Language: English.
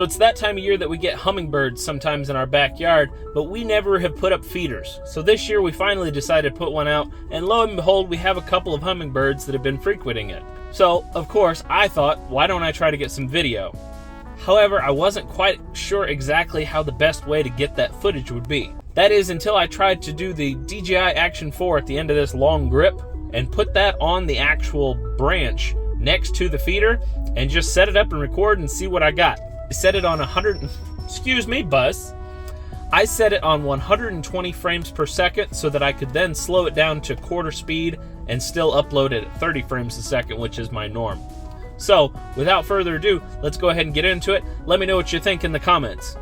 it's that time of year that we get hummingbirds sometimes in our backyard, but we never have put up feeders. So this year we finally decided to put one out, and lo and behold, we have a couple of hummingbirds that have been frequenting it. So, of course, I thought, why don't I try to get some video? However, I wasn't quite sure exactly how the best way to get that footage would be. That is, until I tried to do the DJI Action 4 at the end of this long grip and put that on the actual branch next to the feeder and just set it up and record and see what I got. I set it on excuse me, Buzz. I set it on 120 frames per second so that I could then slow it down to quarter speed and still upload it at 30 frames a second, which is my norm. So, without further ado, let's go ahead and get into it. Let me know what you think in the comments.